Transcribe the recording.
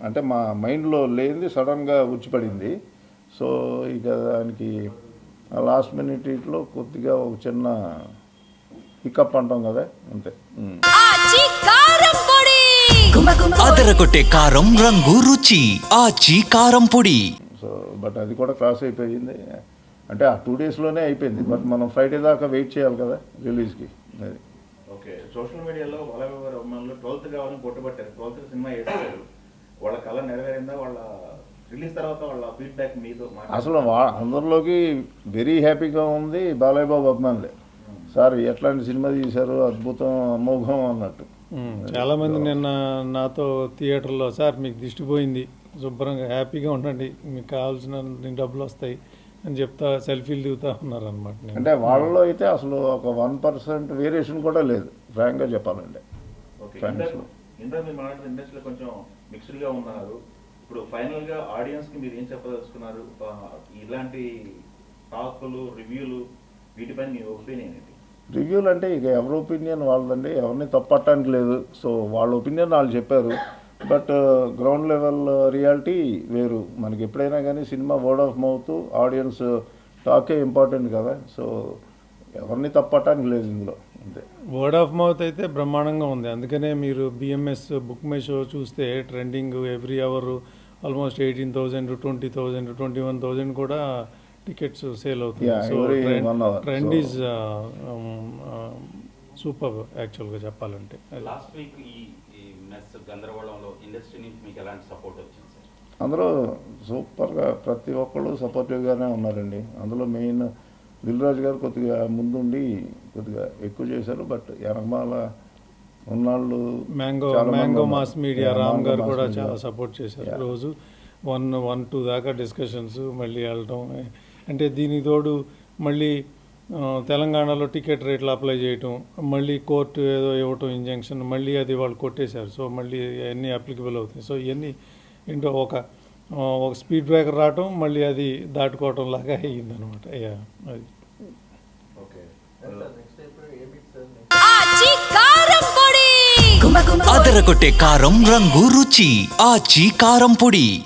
అంటే మా మైండ్లో లేనిది సడన్గా ఉచ్చిపడింది. సో ఇక దానికి లాస్ట్ మినిట్ ఇట్లో కొద్దిగా ఒక చిన్న పికప్ అంటాం కదా, అంతే. అదరగొట్టే కారం రంగు రుచి ఆచి కారం పొడి. సో బట్ అది కూడా క్రాస్ అయిపోయింది. అంటే ఆ 2 డేస్లోనే అయిపోయింది. బట్ మనం ఫ్రైడే దాకా వెయిట్ చేయాలి కదా రిలీజ్కి. అది ఓకే. సోషల్ మీడియాలో బాలయ్య గారు అభిమానులు 12th కావాలని కొట్టుబట్టారు. 12th సినిమా వేసారు. వాళ్ళ కళ నెరవేరిందా? వాళ్ళ రిలీజ్ తర్వాత వాళ్ళ ఫీడ్బ్యాక్ మీతో అసలు అందరిలోకి వెరీ హ్యాపీగా ఉంది బాలయ్య బాబు అభిమానులే. సార్ ఎట్లాంటి సినిమా తీశారు, అద్భుతం, అమోఘం అన్నట్టు. చాలామంది నిన్న నాతో థియేటర్లో, సార్ మీకు దిష్టి పోయింది, శుభ్రంగా హ్యాపీగా ఉండండి, మీకు కావాల్సిన డబ్బులు వస్తాయి అని చెప్తా సెల్ఫీలు దిగుతా ఉన్నారు అనమాట. అంటే వాళ్ళలో అయితే అసలు ఒక 1% వేరియేషన్ కూడా లేదు, ఫ్రాంక్గా చెప్పాలంటే. ఇంటర్ మీరు మాట్లాడిన ఇండస్ట్రీలో కొంచెం మిక్స్డ్గా ఉన్నారు. ఇప్పుడు ఫైనల్గా ఆడియన్స్కి మీరు ఏం చెప్పదలుచుకున్నారు? ఇలాంటి టాకులు, రివ్యూలు, వీటిపైన మీ ఒపీనియన్ ఏంటి? రివ్యూలు అంటే ఇక ఎవరి ఒపీనియన్ వాళ్ళదండి, ఎవరిని తప్పట్టడానికి లేదు. సో వాళ్ళ ఒపీనియన్ వాళ్ళు చెప్పారు. బట్ గ్రౌండ్ లెవెల్ రియాలిటీ వేరు. మనకి ఎప్పుడైనా కానీ cinema word of mouth, audience టాకే ఇంపార్టెంట్ కదా. సో ఎవరిని తప్పట్టడానికి లేదు ఇందులో, అంతే. వర్డ్ ఆఫ్ మౌత్ అయితే బ్రహ్మాండంగా ఉంది. అందుకనే మీరు బిఎంఎస్ బుక్ మై షో చూస్తే ట్రెండింగ్ ఎవ్రీ అవర్ ఆల్మోస్ట్ 18,000, 20,000, 21,000 కూడా టికెట్స్ సేల్ అవుతుంది. సో ట్రెండ్ ఈజ్ సూపర్ యాక్చువల్గా చెప్పాలంటే. లాస్ట్ వీక్ ఈ మెస్ గందరగోళంలో ఇండస్ట్రీ నుంచి మీకు ఎలాంటి సపోర్ట్ వచ్చింది సార్? అందరూ సూపర్గా ప్రతి ఒక్కళ్ళు సపోర్టివ్గానే ఉన్నారండి. అందులో మెయిన్ దిల్ రాజు గారు కొద్దిగా ముందుండి కొద్దిగా ఎక్కువ చేశారు. బట్ వెనకమాల ఉన్నాళ్ళు మ్యాంగో మాస్ మీడియా రామ్ గారు కూడా చాలా సపోర్ట్ చేశారు. రోజు 1-2 దాకా డిస్కషన్స్, మళ్ళీ వెళ్ళటం. అంటే దీనికి తోడు మళ్ళీ తెలంగాణలో టికెట్ రేట్లు అప్లై చేయటం, మళ్ళీ కోర్టు ఏదో ఇవ్వటం ఇంజంక్షన్, మళ్ళీ అది వాళ్ళు కొట్టేశారు. సో మళ్ళీ అన్నీ అప్లికబుల్ అవుతాయి. సో ఇవన్నీ ఏంటో ఒక స్పీడ్ బ్రేకర్ రావటం, మళ్ళీ అది దాటుకోవటం లాగా అయ్యిందనమాట. అది అదరగొట్టే కారం రంగు రుచి ఆచి కారం పొడి.